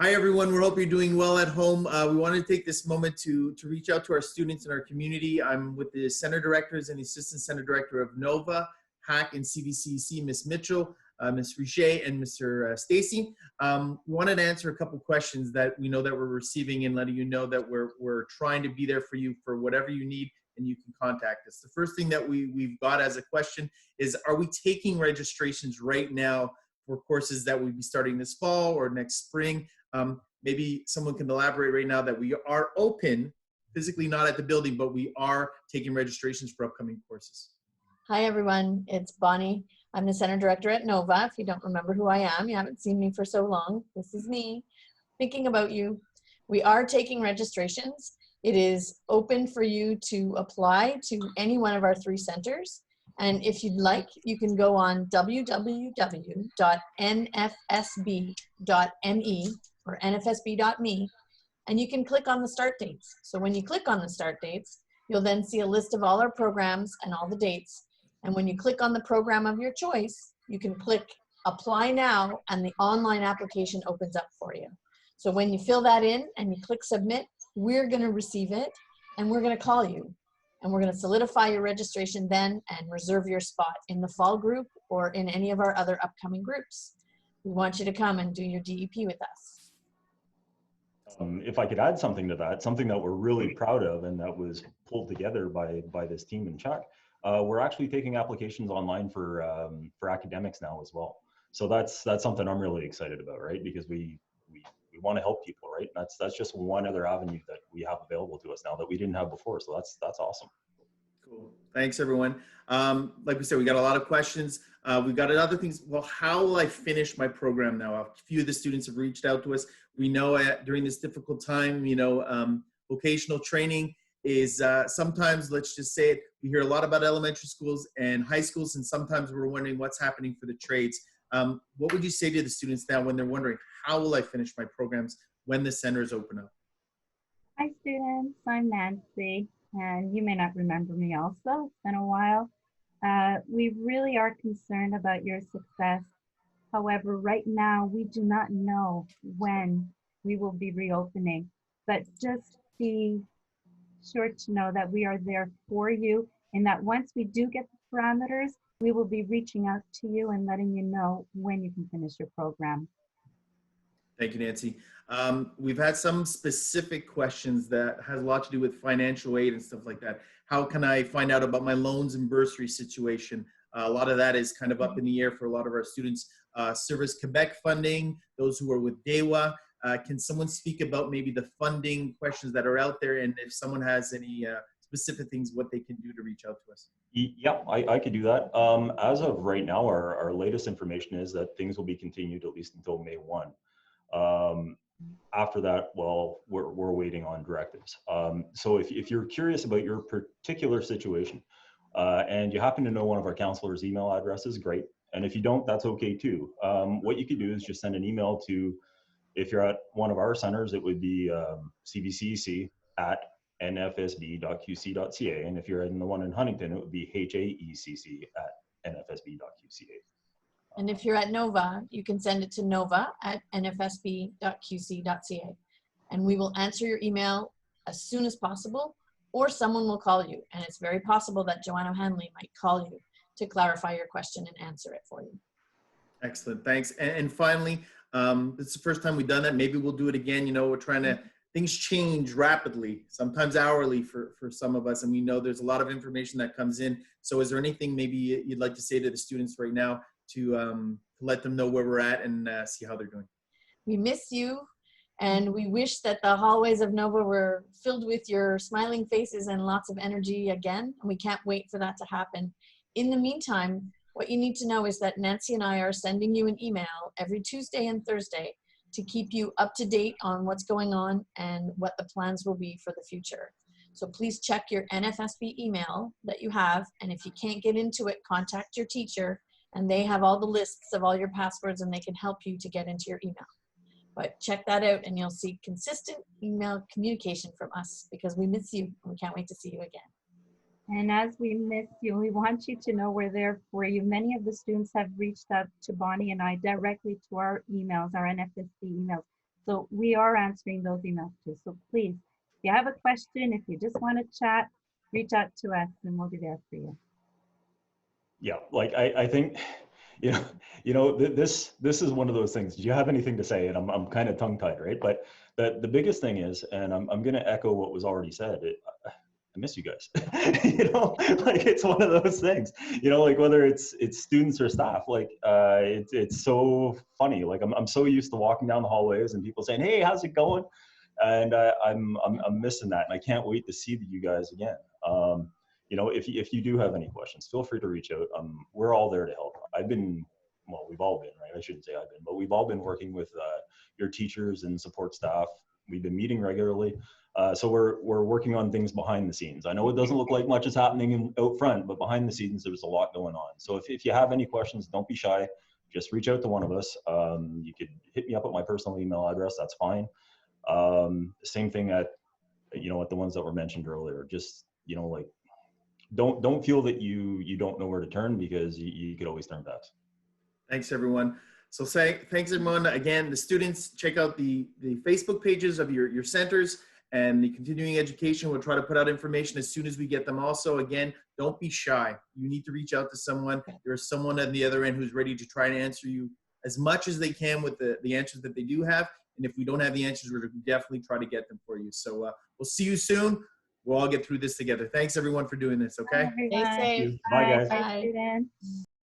Hi, everyone. We hope you're doing well at home. We want to take this moment to reach out to our students in our community. I'm with the center directors and the assistant center director of NOVA, HAECC, and CVCEC, Ms. Mitchell, Ms. Richer, and Mr. Stacey. We wanted to answer a couple questions that we know that we're receiving and letting you know that we're trying to be there for you for whatever you need, and you can contact us. The first thing that we've got as a question is, are we taking registrations right now for courses that will be starting this fall or next spring? Maybe someone can elaborate right now that we are open, physically not at the building, but we are taking registrations for upcoming courses. Hi everyone, it's Bonnie. I'm the center director at NOVA. If you don't remember who I am, you haven't seen me for so long, this is me thinking about you. We are taking registrations. It is open for you to apply to any one of our 3 centers. And if you'd like, you can go on www.nfsb.me or nfsb.me, and you can click on the start dates. So when you click on the start dates, you'll then see a list of all our programs and all the dates. And when you click on the program of your choice, you can click apply now, and the online application opens up for you. So when you fill that in and you click submit, we're going to receive it and we're going to call you. And we're going to solidify your registration then and reserve your spot in the fall group or in any of our other upcoming groups. We want you to come and do your DEP with us. If I could add something to that, something that we're really proud of and that was pulled together by this team in Czech, we're actually taking applications online for academics now as well. So that's something I'm really excited about, right? Because we want to help people, right? That's just one other avenue that we have available to us now that we didn't have before. So that's awesome. Cool. Thanks, everyone. Like we said, we got a lot of questions. We've got other things. Well, how will I finish my program now? A few of the students have reached out to us. We know during this difficult time, vocational training is sometimes, let's just say it, we hear a lot about elementary schools and high schools, and sometimes we're wondering what's happening for the trades. What would you say to the students now when they're wondering, how will I finish my programs when the centers open up? Hi students, I'm Nancy, and you may not remember me also, it's been a while. We really are concerned about your success. However, right now, we do not know when we will be reopening, but just be sure to know that we are there for you, and that once we do get the parameters, we will be reaching out to you and letting you know when you can finish your program. Thank you, Nancy. We've had some specific questions that has a lot to do with financial aid and stuff like that. How can I find out about my loans and bursary situation? A lot of that is kind of up in the air for a lot of our students. Service Quebec funding, those who are with DEWA. Can someone speak about maybe the funding questions that are out there, and if someone has any specific things, what they can do to reach out to us? Yeah, I could do that. As of right now, our latest information is that things will be continued at least until May 1. After that, well, we're waiting on directives. So if you're curious about your particular situation and you happen to know one of our counselors' email addresses, great. And if you don't, that's okay too. What you could do is just send an email to, if you're at one of our centers, it would be CVCEC at nfsb.qc.ca. And if you're in the one in Huntington, it would be HAECC at nfsb.qca. And if you're at NOVA, you can send it to nova at nfsb.qc.ca. And we will answer your email as soon as possible, or someone will call you. And it's very possible that Joanna Hanley might call you to clarify your question and answer it for you. Excellent, thanks. And finally, it's the first time we've done that. Maybe we'll do it again. We're trying to, things change rapidly, sometimes hourly for some of us. And we know there's a lot of information that comes in. So is there anything maybe you'd like to say to the students right now to let them know where we're at and see how they're doing? We miss you, and we wish that the hallways of NOVA were filled with your smiling faces and lots of energy again, and we can't wait for that to happen. In the meantime, what you need to know is that Nancy and I are sending you an email every Tuesday and Thursday to keep you up to date on what's going on and what the plans will be for the future. So please check your NFSB email that you have, and if you can't get into it, contact your teacher, and they have all the lists of all your passwords and they can help you to get into your email. But check that out and you'll see consistent email communication from us, because we miss you and we can't wait to see you again. And as we miss you, we want you to know we're there for you. Many of the students have reached out to Bonnie and I directly to our emails, our NFSB emails, So we are answering those emails too. So please, if you have a question, if you just want to chat, reach out to us and we'll be there for you. Yeah, like I think, this is one of those things. Do you have anything to say? And I'm kind of tongue tied, right? But the biggest thing is, and I'm going to echo what was already said. I miss you guys. Like it's one of those things. Like whether it's students or staff, like it's so funny. Like I'm so used to walking down the hallways and people saying, "Hey, how's it going?" And I'm missing that, and I can't wait to see you guys again. If you do have any questions, feel free to reach out. We're all there to help. We've all been, right? I shouldn't say I've been, but we've all been working with your teachers and support staff. We've been meeting regularly. So we're working on things behind the scenes. I know it doesn't look like much is happening out front, but behind the scenes, there's a lot going on. So if you have any questions, don't be shy. Just reach out to one of us. You could hit me up at my personal email address. That's fine. Same thing at the ones that were mentioned earlier. Just, like, don't feel that you don't know where to turn, because you could always turn back. Thanks, everyone. So thanks, everyone. Again, the students, check out the Facebook pages of your centers, and the continuing education. We'll try to put out information as soon as we get them. Also, again, don't be shy. You need to reach out to someone. There's someone on the other end who's ready to try and answer you as much as they can with the answers that they do have. And if we don't have the answers, we're going to definitely try to get them for you. So we'll see you soon. We'll all get through this together. Thanks, everyone, for doing this, okay? Bye, everyone. Stay safe. Bye, guys. Bye, students.